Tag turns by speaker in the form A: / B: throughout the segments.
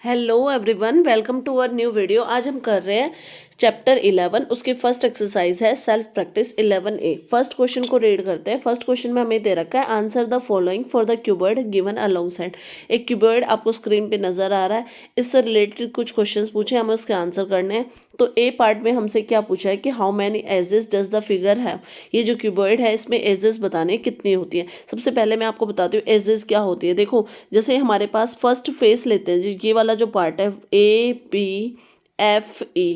A: Hello everyone, welcome to our new video. आज हम कर रहे हैं चैप्टर 11। उसकी फर्स्ट एक्सरसाइज है self practice 11A। First question को रीड करते हैं। फर्स्ट क्वेश्चन में हमें दे रखा है answer the following for the cuboid given alongside. एक क्यूबर्ड आपको स्क्रीन पे नजर आ रहा है, इससे रिलेटेड कुछ क्वेश्चन पूछे, हमें उसके आंसर करने हैं। तो ए पार्ट में हमसे क्या पूछा है कि how many edges does the figure have. ये जो क्यूबर्ड है इसमें एजेस बताने कितनी होती है। सबसे पहले मैं आपको बताती हूँ एजेस क्या होती है। देखो, जैसे हमारे पास फर्स्ट फेस लेते हैं, ये वाला जो पार्ट है ABFE,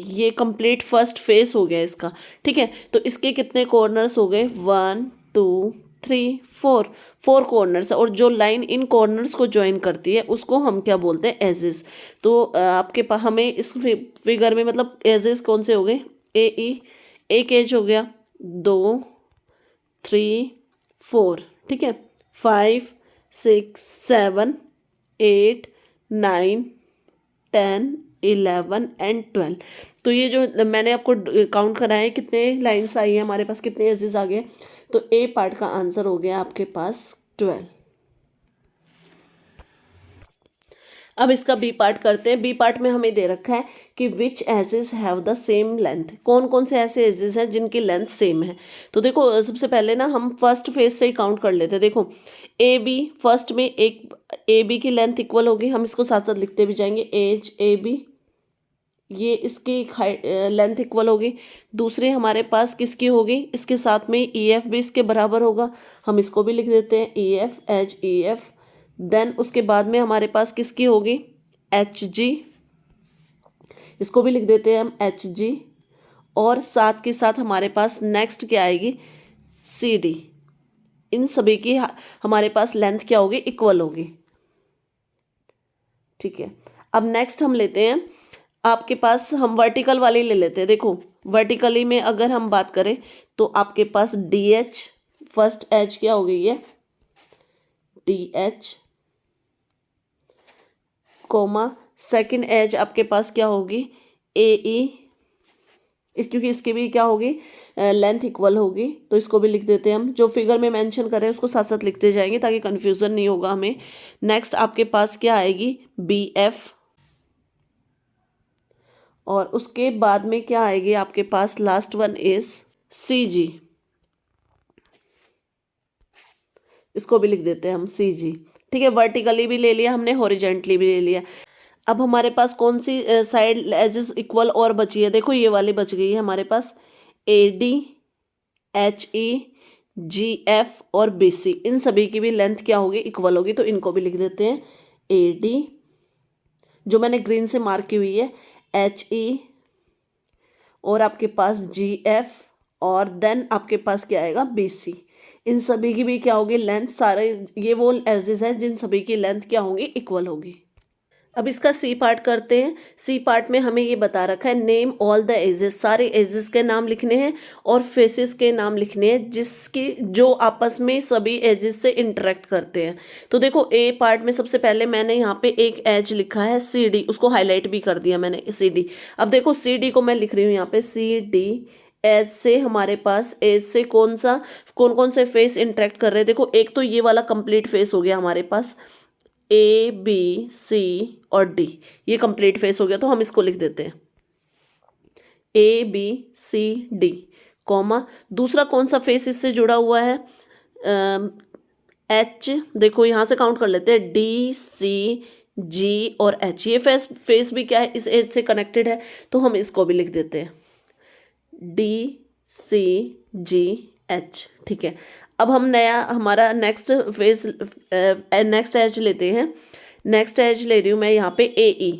A: ये कंप्लीट फर्स्ट फेस हो गया इसका। ठीक है, तो इसके कितने कॉर्नर्स हो गए? 1 2 3 4। 4 कॉर्नर्स, और जो लाइन इन कॉर्नर्स को ज्वाइन करती है उसको हम क्या बोलते हैं? एजेस। तो आपके पास हमें इस फिगर में मतलब एजेस कौन से हो गए? AE, एक एज हो गया, 2 3 4। ठीक है, 5 6 7 8 9 10 11 एंड 12। तो ये जो मैंने आपको काउंट कराया है, कितने लाइन्स आई है हमारे पास, कितने एजेस आ गए। तो ए पार्ट का आंसर हो गया आपके पास 12। अब इसका बी पार्ट करते हैं। बी पार्ट में हमें दे रखा है कि which edges have the same length. कौन कौन से ऐसे एजेस हैं जिनकी लेंथ सेम है। तो देखो, सबसे पहले ना हम फर्स्ट फेज से ही काउंट कर लेते हैं। देखो, ए बी, फर्स्ट में एक ए बी की लेंथ इक्वल होगी, हम इसको साथ साथ लिखते भी जाएंगे। एज ए बी, ये इसकी लेंथ इक्वल होगी। दूसरे हमारे पास किसकी होगी? इसके साथ में ई एफ भी इसके बराबर होगा, हम इसको भी लिख देते हैं E F, H E F. Then उसके बाद में हमारे पास किसकी होगी? एच जी, इसको भी लिख देते हैं हम एच जी। और साथ के साथ हमारे पास नेक्स्ट क्या आएगी? C D. इन सभी की हमारे पास लेंथ क्या होगी? इक्वल होगी। ठीक है, अब नेक्स्ट हम लेते हैं, आपके पास हम वर्टिकल वाली ले लेते हैं। देखो, वर्टिकली में अगर हम बात करें तो आपके पास डी एच, फर्स्ट एच क्या हो गई है? D H, comma second edge आपके पास क्या होगी? ए ई। क्योंकि इसकी भी क्या होगी? लेंथ इक्वल होगी, तो इसको भी लिख देते हैं हम। जो फिगर में मेंशन कर रहे हैं उसको साथ साथ लिखते जाएंगे ताकि कंफ्यूजन नहीं होगा हमें। नेक्स्ट आपके पास क्या आएगी? B F. और उसके बाद में क्या आएगी आपके पास? Last one is C G, इसको भी लिख देते हैं हम सी जी। ठीक है, वर्टिकली भी ले लिया हमने, हॉरिजेंटली भी ले लिया। अब हमारे पास कौन सी साइड एजेस इक्वल और बची है? देखो, ये वाली बच गई है हमारे पास। A D, H E, G F और बी सी, इन सभी की भी लेंथ क्या होगी? इक्वल होगी, तो इनको भी लिख देते हैं। ए डी, जो मैंने ग्रीन से मार्क की हुई है, एच ई, और आपके पास जी एफ, और देन आपके पास क्या आएगा? B C. इन सभी की भी क्या होगी? लेंथ। सारे ये वो एजेस हैं जिन सभी की लेंथ क्या होगी? इक्वल होगी। अब इसका सी पार्ट करते हैं। सी पार्ट में हमें ये बता रखा है नेम ऑल द एजेस, सारे एजेस के नाम लिखने हैं और फेसेस के नाम लिखने हैं जिसकी जो आपस में सभी एजेस से इंटरेक्ट करते हैं। तो देखो, ए पार्ट में सबसे पहले मैंने यहाँ पे एक एज लिखा है सी डी, उसको हाईलाइट भी कर दिया मैंने, सी डी। अब देखो, सी डी को मैं लिख रही हूँ यहाँ पे सी डी। एज से हमारे पास, एज से कौन कौन से फेस इंटरेक्ट कर रहे हैं? देखो, एक तो ये वाला कंप्लीट फेस हो गया हमारे पास, ए बी सी और डी, ये कंप्लीट फेस हो गया, तो हम इसको लिख देते हैं A B C D, comma. दूसरा कौन सा फेस इससे जुड़ा हुआ है? एच। देखो, यहाँ से काउंट कर लेते हैं, डी सी जी और एच, ये फेस भी क्या है? इस एज से कनेक्टेड है, तो हम इसको भी लिख देते हैं डी सी जी एच। ठीक है, अब हम नया हमारा नेक्स्ट फेज, नेक्स्ट एज लेते हैं। नेक्स्ट एज ले रही हूँ मैं यहाँ पे ए ई।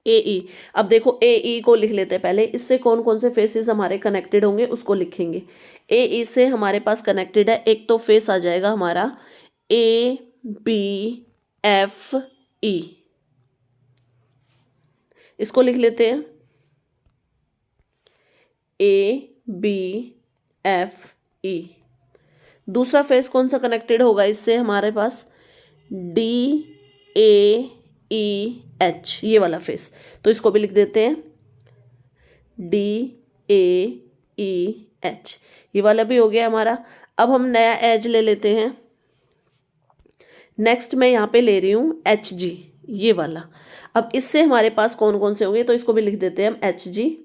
A: ए ई, अब देखो, ए ई को लिख लेते हैं पहले। इससे कौन कौन से फेसेस हमारे कनेक्टेड होंगे उसको लिखेंगे। ए ई से हमारे पास कनेक्टेड है, एक तो फेस आ जाएगा हमारा ए बी एफ ई, इसको लिख लेते हैं ए बी एफ ई। दूसरा फेस कौन सा कनेक्टेड होगा इससे? हमारे पास डी ए ई एच, ये वाला फेस, तो इसको भी लिख देते हैं डी ए ई एच, ये वाला भी हो गया हमारा। अब हम नया एज ले लेते हैं। नेक्स्ट मैं यहाँ पे ले रही हूँ एच जी, ये वाला। अब इससे हमारे पास कौन कौन से होंगे, तो इसको भी लिख देते हैं हम एच जी।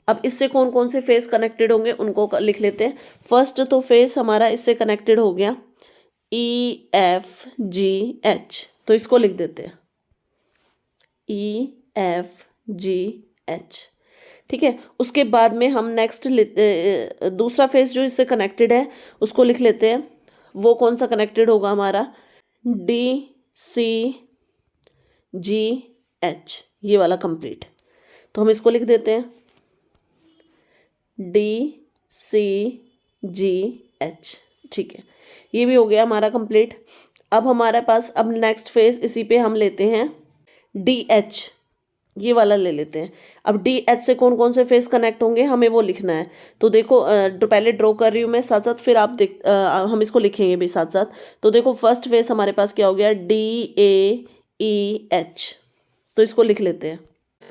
A: अब इससे कौन कौन से फेस कनेक्टेड होंगे उनको लिख लेते हैं। फर्स्ट तो फेस हमारा इससे कनेक्टेड हो गया ई एफ जी एच, तो इसको लिख देते हैं ई एफ जी एच। ठीक है, उसके बाद में हम नेक्स्ट दूसरा फेस जो इससे कनेक्टेड है उसको लिख लेते हैं। वो कौन सा कनेक्टेड होगा हमारा, डी सी जी एच, ये वाला कंप्लीट। तो हम इसको लिख देते हैं डी सी जी एच। ठीक है, ये भी हो गया हमारा कंप्लीट। अब हमारे पास अब नेक्स्ट फेस इसी पे हम लेते हैं डी एच, ये वाला ले लेते हैं। अब डी एच से कौन कौन से फेस कनेक्ट होंगे हमें वो लिखना है। तो देखो पहले ड्रॉ कर रही हूँ मैं साथ साथ, फिर आप हम इसको लिखेंगे भी साथ साथ। तो देखो फर्स्ट फेस हमारे पास क्या हो गया, डी ए ई एच, तो इसको लिख लेते हैं।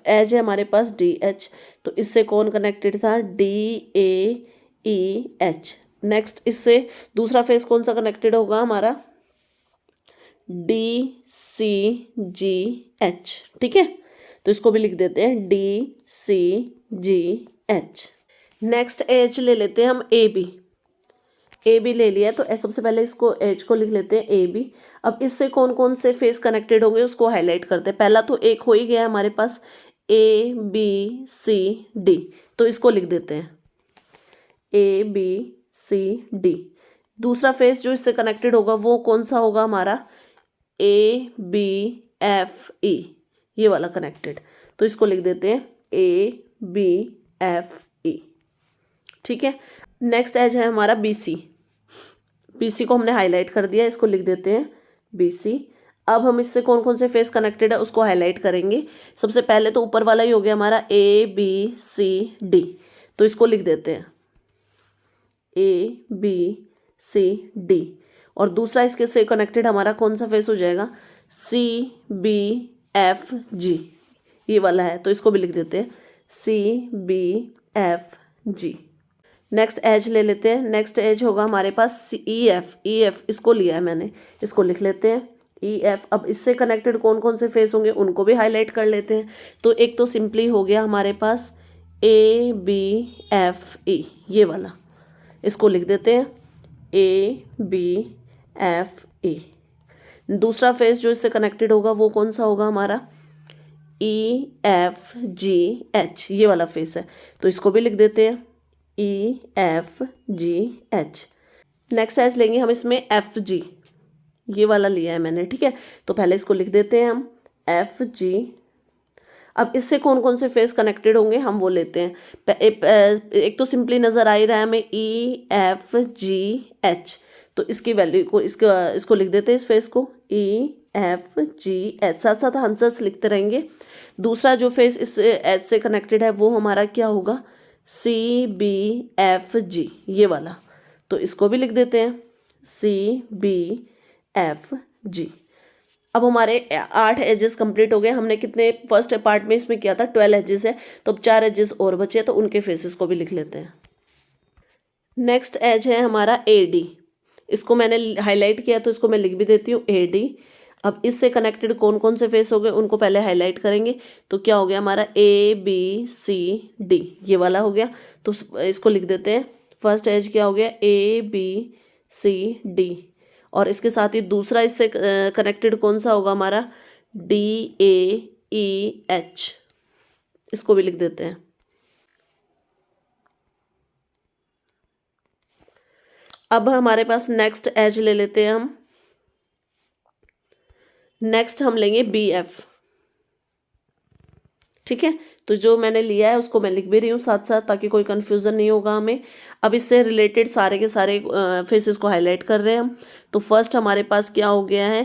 A: एच है हमारे पास डी एच, तो इससे कौन कनेक्टेड था, D A E H. Next इससे दूसरा फेस कौन सा कनेक्टेड होगा हमारा, डी सी जी एच। ठीक है, तो इसको भी लिख देते हैं D C G H. Next H ले लेते हैं हम ए बी ले लिया, तो सबसे पहले इसको एच को लिख लेते हैं ए बी। अब इससे कौन कौन से फेस कनेक्टेड होंगे उसको हाईलाइट करते हैं। पहला तो एक हो ही गया हमारे पास ए बी सी डी, तो इसको लिख देते हैं ए बी सी डी। दूसरा फेस जो इससे कनेक्टेड होगा वो कौन सा होगा हमारा, ए बी एफ ई, ये वाला कनेक्टेड, तो इसको लिख देते हैं ए बी एफ ई। ठीक है, नेक्स्ट एज है हमारा बी सी को हमने हाईलाइट कर दिया, इसको लिख देते हैं बी सी। अब हम इससे कौन कौन से फेस कनेक्टेड है उसको हाईलाइट करेंगे। सबसे पहले तो ऊपर वाला ही हो गया हमारा ए बी सी डी, तो इसको लिख देते हैं ए बी सी डी। और दूसरा इसके से कनेक्टेड हमारा कौन सा फेस हो जाएगा, सी बी एफ जी, ये वाला है, तो इसको भी लिख देते हैं C B F G. Next edge ले लेते हैं। नेक्स्ट एज होगा हमारे पास ई एफ, इसको लिया है मैंने, इसको लिख लेते हैं ई एफ। अब इससे कनेक्टेड कौन कौन से फेस होंगे उनको भी हाईलाइट कर लेते हैं। तो एक तो सिंपली हो गया हमारे पास ए बी एफ ई, ये वाला, इसको लिख देते हैं ए बी एफ ई। दूसरा फेस जो इससे कनेक्टेड होगा वो कौन सा होगा हमारा, ई एफ जी एच, ये वाला फेस है, तो इसको भी लिख देते हैं E F G H. Next edge लेंगे हम इसमें एफ जी, ये वाला लिया है मैंने। ठीक है, तो पहले इसको लिख देते हैं हम एफ जी। अब इससे कौन कौन से फेस कनेक्टेड होंगे हम वो लेते हैं। एक तो सिंपली नज़र आ ही रहा है हमें ई एफ जी एच, तो इसकी वैल्यू को इसको लिख देते हैं, इस फेस को ई एफ जी एच, साथ साथ आंसर्स लिखते रहेंगे। दूसरा जो फेस इस एच से कनेक्टेड है वो हमारा क्या होगा, सी बी एफ जी, ये वाला, तो इसको भी लिख देते हैं सी बी एफ जी। अब हमारे 8 एजेस कंप्लीट हो गए। हमने कितने फर्स्ट पार्ट में इसमें किया था 12 एजेस है, तो अब 4 एजेस और बचे, तो उनके फेसेस को भी लिख लेते हैं। नेक्स्ट एज है हमारा ए डी, इसको मैंने हाईलाइट किया तो इसको मैं लिख भी देती हूँ ए डी। अब इससे कनेक्टेड कौन कौन से फेस हो गए उनको पहले हाईलाइट करेंगे। तो क्या हो गया हमारा ए बी सी डी, ये वाला हो गया, तो इसको लिख देते हैं। फर्स्ट एज क्या हो गया, ए बी सी डी, और इसके साथ ही दूसरा इससे कनेक्टेड कौन सा होगा हमारा, डी ए ई एच, इसको भी लिख देते हैं। अब हमारे पास नेक्स्ट एज ले लेते हैं हम। नेक्स्ट हम लेंगे बी एफ। ठीक है, तो जो मैंने लिया है उसको मैं लिख भी रही हूँ साथ साथ, ताकि कोई कंफ्यूजन नहीं होगा हमें। अब इससे रिलेटेड सारे के सारे फेसेस को हाईलाइट कर रहे हैं हम। तो फर्स्ट हमारे पास क्या हो गया है,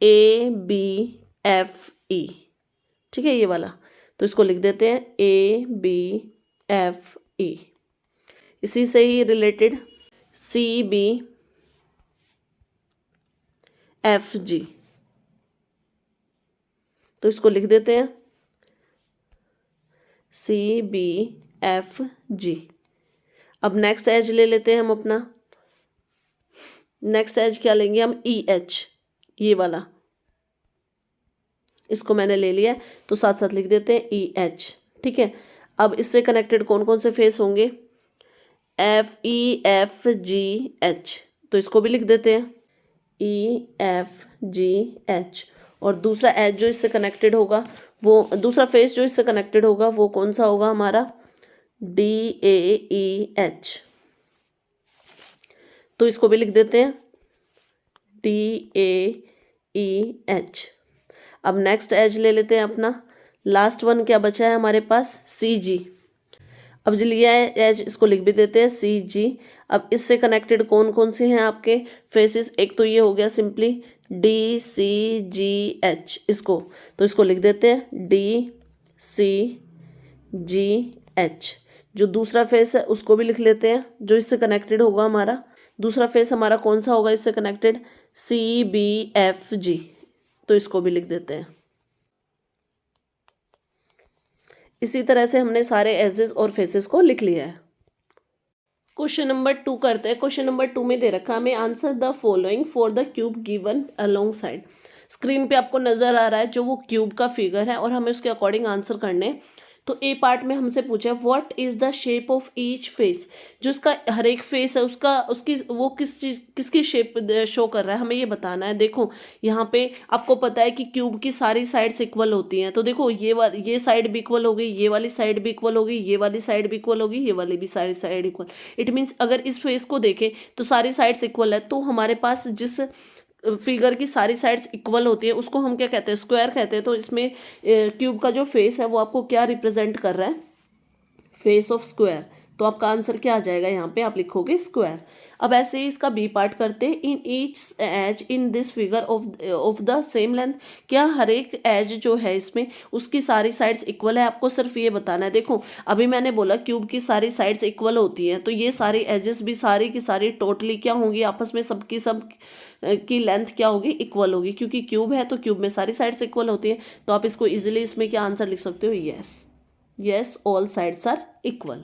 A: ए बी एफ ई। ठीक है, ये वाला, तो इसको लिख देते हैं ए बी एफ ई। इसी से ही related C B F G, तो इसको लिख देते हैं सी बी एफ जी। अब नेक्स्ट एज ले लेते हैं हम अपना। नेक्स्ट एज क्या लेंगे हम, ई एच, ये वाला, इसको मैंने ले लिया है, तो साथ साथ लिख देते हैं EH। ठीक है, अब इससे कनेक्टेड कौन कौन से फेस होंगे, FEFGH, तो इसको भी लिख देते हैं EFGH। और दूसरा एच जो इससे कनेक्टेड होगा, वो दूसरा फेस जो इससे कनेक्टेड होगा वो कौन सा होगा हमारा, DAEH, तो इसको भी लिख देते हैं DAEH। अब नेक्स्ट एज ले लेते हैं अपना, लास्ट वन क्या बचा है हमारे पास, CG। अब जो लिया है एज, इसको लिख भी देते हैं CG। अब इससे कनेक्टेड कौन कौन से हैं आपके फेसेस, एक तो ये हो गया सिंपली DCGH, इसको तो इसको लिख देते हैं DCGH। जो दूसरा फेस है उसको भी लिख लेते हैं, जो इससे कनेक्टेड होगा हमारा, दूसरा फेस हमारा कौन सा होगा इससे कनेक्टेड, CBFG, तो इसको भी लिख देते हैं। इसी तरह से हमने सारे एजेस और फेसेस को लिख लिया है। क्वेश्चन नंबर 2 करते हैं। क्वेश्चन नंबर 2 में दे रखा हमें answer the following for the cube given along side. Screen पे आपको नजर आ रहा है जो वो क्यूब का फिगर है और हमें उसके अकॉर्डिंग आंसर करने हैं। तो ए पार्ट में हमसे पूछा है what is the shape of each face, जो उसका हर एक फेस है उसका उसकी वो किस चीज किसकी शेप शो कर रहा है, हमें ये बताना है। देखो यहाँ पे आपको पता है कि क्यूब की सारी साइड्स इक्वल होती हैं, तो देखो ये साइड भी इक्वल होगी, ये वाली साइड भी इक्वल होगी, ये वाली साइड भी इक्वल होगी, ये वाली भी सारी साइड इक्वल। इट मीन्स अगर इस फेस को देखें तो सारी साइड्स इक्वल है, तो हमारे पास जिस फिगर की सारी साइड्स इक्वल होती है उसको हम क्या कहते हैं, स्क्वायर कहते हैं। तो इसमें क्यूब का जो फेस है वो आपको क्या रिप्रेजेंट कर रहा है, फेस ऑफ स्क्वायर। तो आपका आंसर क्या आ जाएगा, यहाँ पे आप लिखोगे स्क्वायर। अब ऐसे ही इसका बी पार्ट करते हैं, in each edge in this figure of the same length, क्या हर एक एज जो है इसमें उसकी सारी साइड्स इक्वल है, आपको सिर्फ ये बताना है। देखो अभी मैंने बोला क्यूब की सारी साइड्स इक्वल होती हैं, तो ये सारी एजेस भी सारी की सारी टोटली क्या होंगी, आपस में सबकी सब की लेंथ क्या होगी, इक्वल होगी, क्योंकि क्यूब है तो क्यूब में सारी साइड्स इक्वल होती है। तो आप इसको इजीली इसमें क्या आंसर लिख सकते हो, yes all sides are equal.